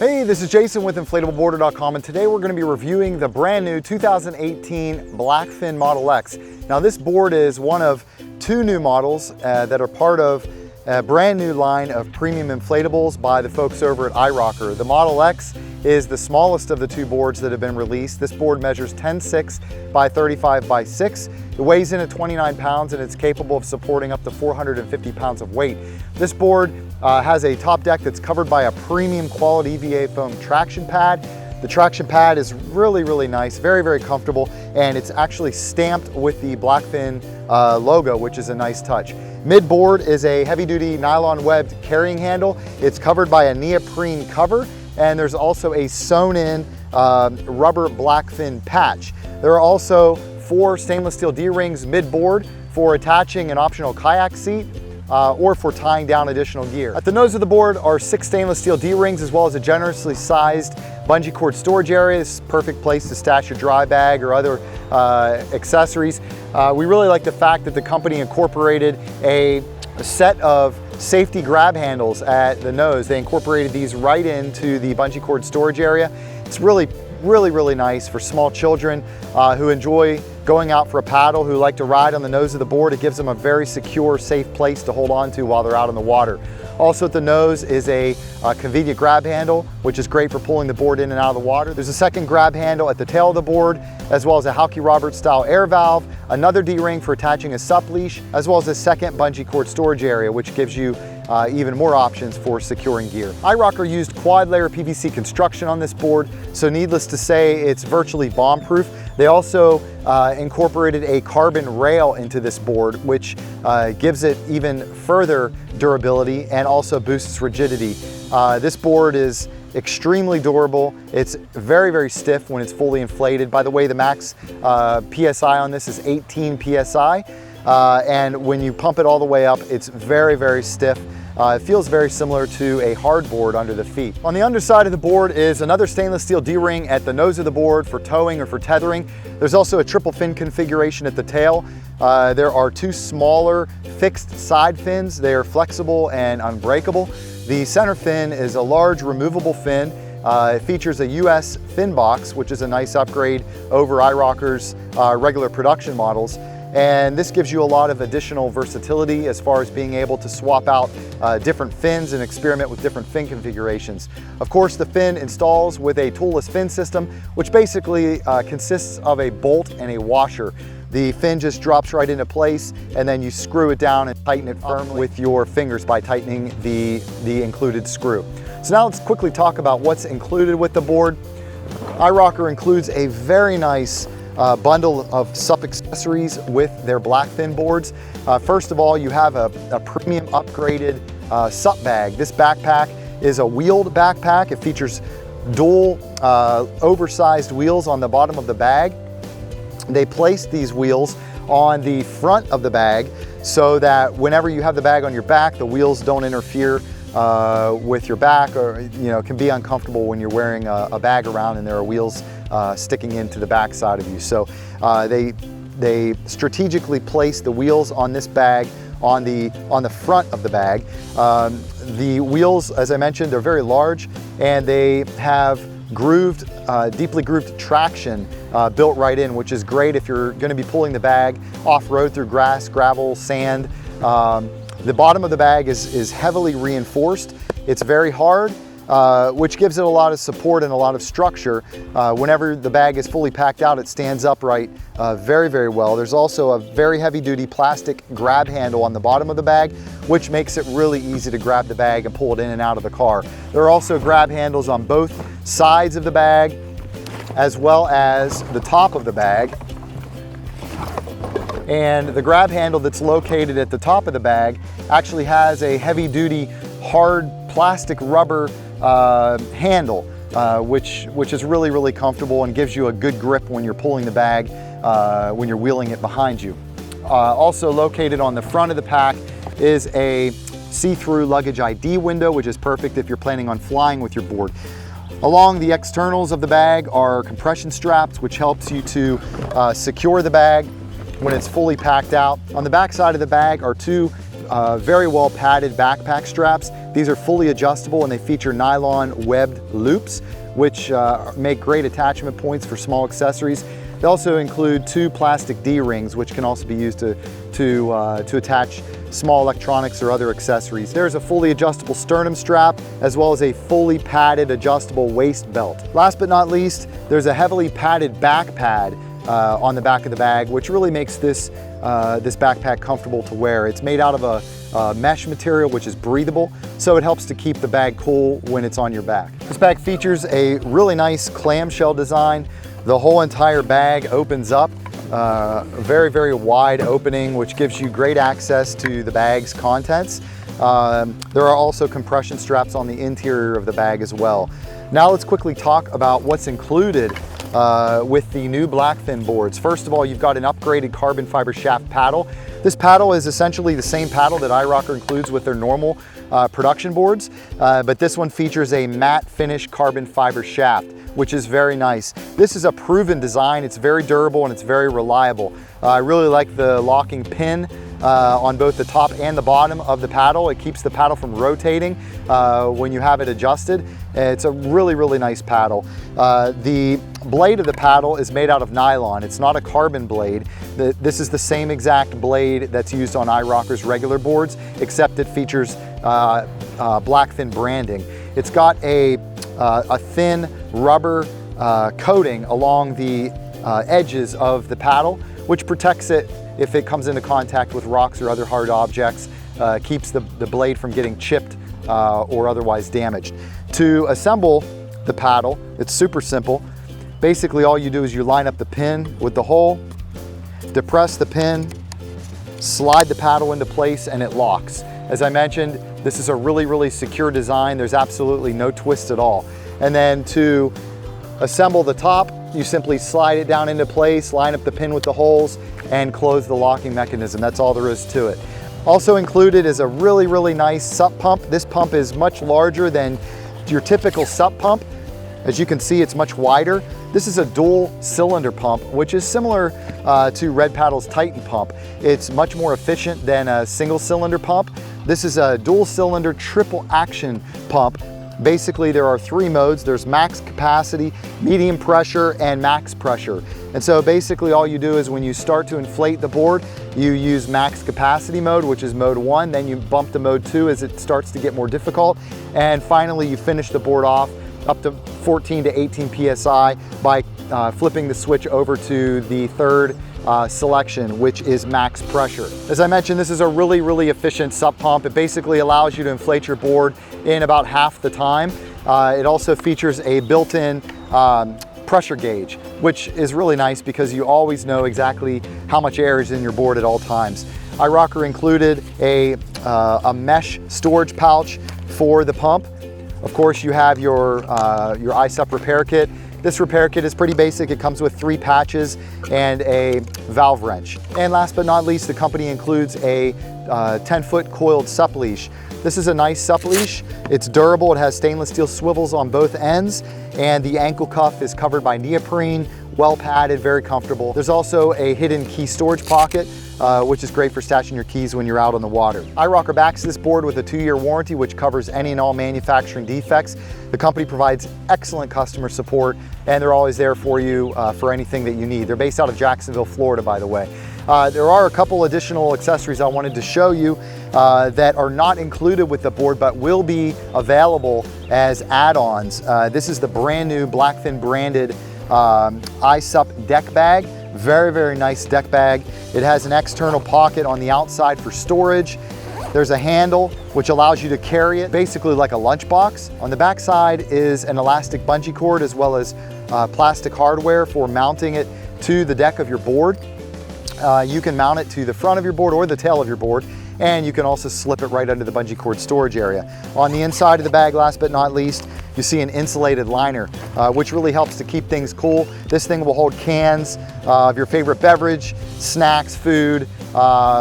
Hey, this is Jason with InflatableBoarder.com, and today we're going to be reviewing the brand new 2018 BLACKFIN Model X. Now this board is one of two new models that are part of a brand new line of premium inflatables by the folks over at iROCKER. The Model X is the smallest of the two boards that have been released. This board measures 10.6 by 35 by 6. It weighs in at 29 pounds and it's capable of supporting up to 450 pounds of weight. This board has a top deck that's covered by a premium quality EVA foam traction pad. The traction pad is really nice, very comfortable, and it's actually stamped with the BLACKFIN logo, which is a nice touch. Mid-board is a heavy-duty nylon webbed carrying handle. It's covered by a neoprene cover, and there's also a sewn-in rubber BLACKFIN patch. There are also 4 stainless steel D-rings mid-board for attaching an optional kayak seat or for tying down additional gear. At the nose of the board are 6 stainless steel D-rings as well as a generously sized bungee cord storage area. This is a perfect place to stash your dry bag or other accessories. We really like the fact that the company incorporated a set of safety grab handles at the nose. They incorporated these right into the bungee cord storage area. It's really nice for small children who enjoy going out for a paddle, who like to ride on the nose of the board. It gives them a very secure, safe place to hold on to while they're out on the water. Also at the nose is a convenient grab handle, which is great for pulling the board in and out of the water. There's a second grab handle at the tail of the board, as well as a Halky Roberts style air valve, another D-ring for attaching a sup leash, as well as a second bungee cord storage area, which gives you even more options for securing gear. iROCKER used quad layer PVC construction on this board, so needless to say, it's virtually bomb-proof. They also incorporated a carbon rail into this board, which gives it even further durability and also boosts rigidity. This board is extremely durable. It's very stiff when it's fully inflated. By the way, the max PSI on this is 18 PSI. And when you pump it all the way up, it's very stiff. It feels very similar to a hard board under the feet. On the underside of the board is another stainless steel D-ring at the nose of the board for towing or for tethering. There's also a triple fin configuration at the tail. There are 2 smaller fixed side fins. They are flexible and unbreakable. The center fin is a large removable fin. It features a US fin box, which is a nice upgrade over iROCKER's regular production models. And this gives you a lot of additional versatility as far as being able to swap out different fins and experiment with different fin configurations. Of course, the fin installs with a toolless fin system, which basically consists of a bolt and a washer. The fin just drops right into place, and then you screw it down and tighten it firmly with your fingers by tightening the included screw. So now let's quickly talk about what's included with the board. iROCKER includes a very nice bundle of SUP accessories with their BLACKFIN boards. First of all, you have a premium upgraded SUP bag. This backpack is a wheeled backpack. It features dual oversized wheels on the bottom of the bag. They place these wheels on the front of the bag so that whenever you have the bag on your back, the wheels don't interfere with your back, or it can be uncomfortable when you're wearing a bag around and there are wheels sticking into the back side of you. So they strategically place the wheels on this bag on the front of the bag. The wheels, as I mentioned, they're very large, and they have deeply grooved traction built right in, which is great if you're going to be pulling the bag off-road through grass, gravel, sand. The bottom of the bag is heavily reinforced. It's very hard, which gives it a lot of support and a lot of structure. Whenever the bag is fully packed out, it stands upright very well. There's also a very heavy-duty plastic grab handle on the bottom of the bag, which makes it really easy to grab the bag and pull it in and out of the car. There are also grab handles on both sides of the bag, as well as the top of the bag. And the grab handle that's located at the top of the bag actually has a heavy-duty hard plastic rubber handle, which is really comfortable and gives you a good grip when you're pulling the bag when you're wheeling it behind you. Also located on the front of the pack is a see-through luggage ID window, which is perfect if you're planning on flying with your board. Along the externals of the bag are compression straps, which helps you to secure the bag when it's fully packed out. On the back side of the bag are 2 very well padded backpack straps. These are fully adjustable and they feature nylon webbed loops, which make great attachment points for small accessories. They also include 2 plastic D-rings, which can also be used to attach small electronics or other accessories. There's a fully adjustable sternum strap, as well as a fully padded adjustable waist belt. Last but not least, there's a heavily padded back pad on the back of the bag, which really makes this backpack comfortable to wear. It's made out of a mesh material, which is breathable, so it helps to keep the bag cool when it's on your back. This bag features a really nice clamshell design. The whole entire bag opens up, a very, very wide opening, which gives you great access to the bag's contents. There are also compression straps on the interior of the bag as well. Now let's quickly talk about what's included with the new BLACKFIN boards. First of all, you've got an upgraded carbon fiber shaft paddle. This paddle is essentially the same paddle that iROCKER includes with their normal production boards, but this one features a matte finish carbon fiber shaft, which is very nice. This is a proven design. It's very durable and it's very reliable. I really like the locking pin on both the top and the bottom of the paddle. It keeps the paddle from rotating when you have it adjusted. It's a really, really nice paddle. The blade of the paddle is made out of nylon. It's not a carbon blade. This is the same exact blade that's used on iROCKER's regular boards, except it features BLACKFIN branding. It's got a thin rubber coating along the edges of the paddle, which protects it if it comes into contact with rocks or other hard objects, keeps the blade from getting chipped or otherwise damaged. To assemble the paddle, it's super simple. Basically, all you do is you line up the pin with the hole, depress the pin, slide the paddle into place, and it locks. As I mentioned, this is a really, really secure design. There's absolutely no twist at all. And then to assemble the top, you simply slide it down into place, line up the pin with the holes, and close the locking mechanism. That's all there is to it. Also included is a really, really nice SUP pump. This pump is much larger than your typical SUP pump. As you can see, it's much wider. This is a dual cylinder pump, which is similar to Red Paddle's Titan pump. It's much more efficient than a single cylinder pump. This is a dual cylinder triple action pump. Basically, there are 3 modes. There's max capacity, medium pressure, and max pressure. And so basically all you do is when you start to inflate the board, you use max capacity mode, which is mode 1, then you bump to mode 2 as it starts to get more difficult. And finally, you finish the board off up to 14 to 18 PSI by flipping the switch over to the third selection, which is max pressure. As I mentioned, this is a really, really efficient SUP pump. It basically allows you to inflate your board in about half the time. It also features a built-in pressure gauge, which is really nice because you always know exactly how much air is in your board at all times. iROCKER included a mesh storage pouch for the pump. Of course, you have your iSUP repair kit. This repair kit is pretty basic. It comes with 3 patches and a valve wrench. And last but not least, the company includes a 10-foot coiled SUP leash. This is a nice SUP leash. It's durable. It has stainless steel swivels on both ends, and the ankle cuff is covered by neoprene, well padded, very comfortable. There's also a hidden key storage pocket, which is great for stashing your keys when you're out on the water. iROCKER backs this board with a 2-year warranty, which covers any and all manufacturing defects. The company provides excellent customer support, and they're always there for you for anything that you need. They're based out of Jacksonville, Florida, by the way. There are a couple additional accessories I wanted to show you that are not included with the board, but will be available as add-ons. This is the brand new BLACKFIN branded iSUP deck bag. Very, very nice deck bag. It has an external pocket on the outside for storage. There's a handle which allows you to carry it basically like a lunchbox. On the back side is an elastic bungee cord as well as plastic hardware for mounting it to the deck of your board. You can mount it to the front of your board or the tail of your board, and you can also slip it right under the bungee cord storage area. On the inside of the bag, last but not least, you see an insulated liner, which really helps to keep things cool. This thing will hold cans of your favorite beverage, snacks, food,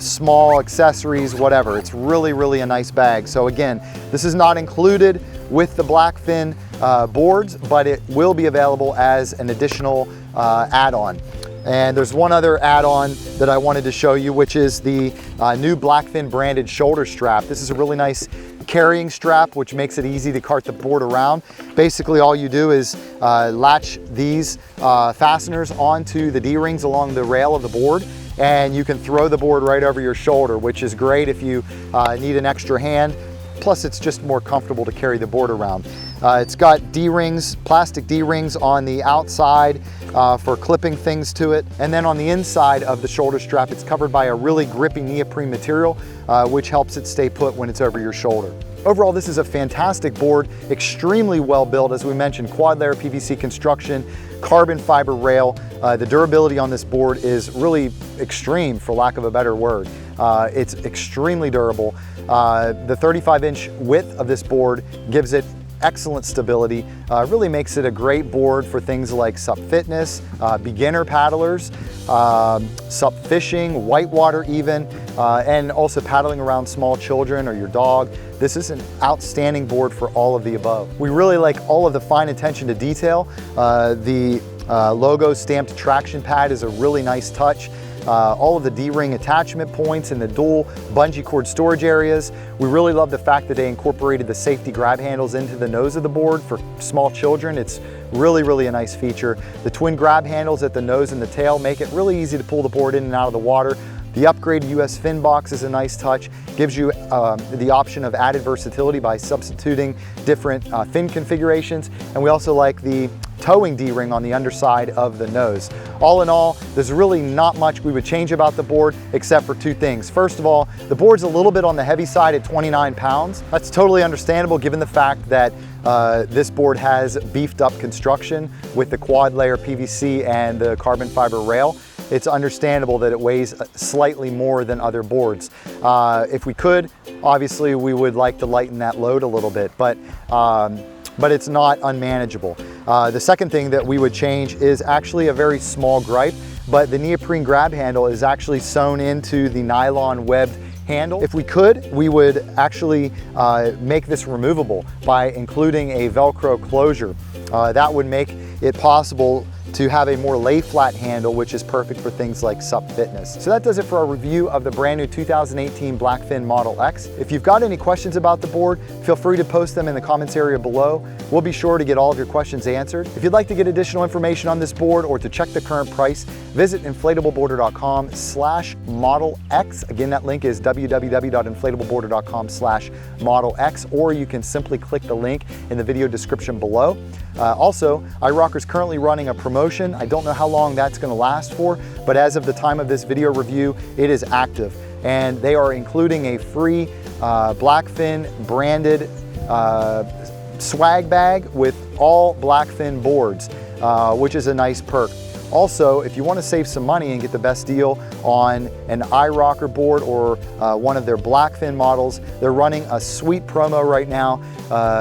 small accessories, whatever. It's really, really a nice bag. So again, this is not included with the BLACKFIN boards, but it will be available as an additional add-on. And there's one other add-on that I wanted to show you, which is the new BLACKFIN branded shoulder strap. This is a really nice carrying strap, which makes it easy to cart the board around. Basically, all you do is latch these fasteners onto the D-rings along the rail of the board, and you can throw the board right over your shoulder, which is great if you need an extra hand. Plus, it's just more comfortable to carry the board around. It's got D-rings, plastic D-rings on the outside for clipping things to it. And then on the inside of the shoulder strap, it's covered by a really grippy neoprene material, which helps it stay put when it's over your shoulder. Overall, this is a fantastic board, extremely well built. As we mentioned, quad layer PVC construction, carbon fiber rail. The durability on this board is really extreme, for lack of a better word. It's extremely durable. The 35-inch width of this board gives it excellent stability, really makes it a great board for things like SUP fitness, beginner paddlers, SUP fishing, whitewater even, and also paddling around small children or your dog. This is an outstanding board for all of the above. We really like all of the fine attention to detail. The logo stamped traction pad is a really nice touch. All of the D-ring attachment points and the dual bungee cord storage areas. We really love the fact that they incorporated the safety grab handles into the nose of the board for small children. It's really a nice feature. The twin grab handles at the nose and the tail make it really easy to pull the board in and out of the water. The upgraded US fin box is a nice touch, gives you the option of added versatility by substituting different fin configurations. And we also like the towing D-ring on the underside of the nose. All in all, there's really not much we would change about the board except for two things. First of all, the board's a little bit on the heavy side at 29 pounds. That's totally understandable given the fact that this board has beefed up construction with the quad layer PVC and the carbon fiber rail. It's understandable that it weighs slightly more than other boards. If we could, obviously we would like to lighten that load a little bit, but it's not unmanageable. The second thing that we would change is actually a very small gripe, but the neoprene grab handle is actually sewn into the nylon webbed handle. If we could, we would actually make this removable by including a Velcro closure. That would make it possible to have a more lay flat handle, which is perfect for things like SUP fitness. So that does it for our review of the brand new 2018 BLACKFIN Model X. If you've got any questions about the board, feel free to post them in the comments area below. We'll be sure to get all of your questions answered. If you'd like to get additional information on this board or to check the current price, visit InflatableBoarder.com/Model X. Again, that link is www.InflatableBoarder.com/Model X, or you can simply click the link in the video description below. Also, iROCKER is currently running a promotion. I don't know how long that's going to last for, but as of the time of this video review, it is active. And they are including a free BLACKFIN branded swag bag with all BLACKFIN boards, which is a nice perk. Also, if you want to save some money and get the best deal on an iROCKER board or one of their BLACKFIN models, they're running a sweet promo right now.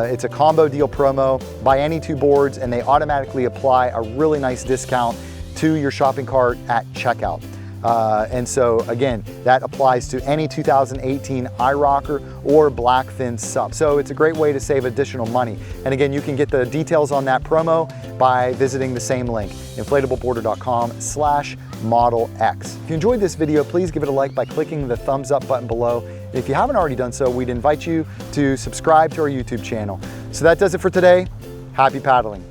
It's a combo deal promo. Buy any two boards and they automatically apply a really nice discount to your shopping cart at checkout. And so again, that applies to any 2018 iROCKER or BLACKFIN SUP. So it's a great way to save additional money. And again, you can get the details on that promo by visiting the same link, InflatableBoarder.com/Model X. If you enjoyed this video, please give it a like by clicking the thumbs up button below. And if you haven't already done so, we'd invite you to subscribe to our YouTube channel. So that does it for today. Happy paddling.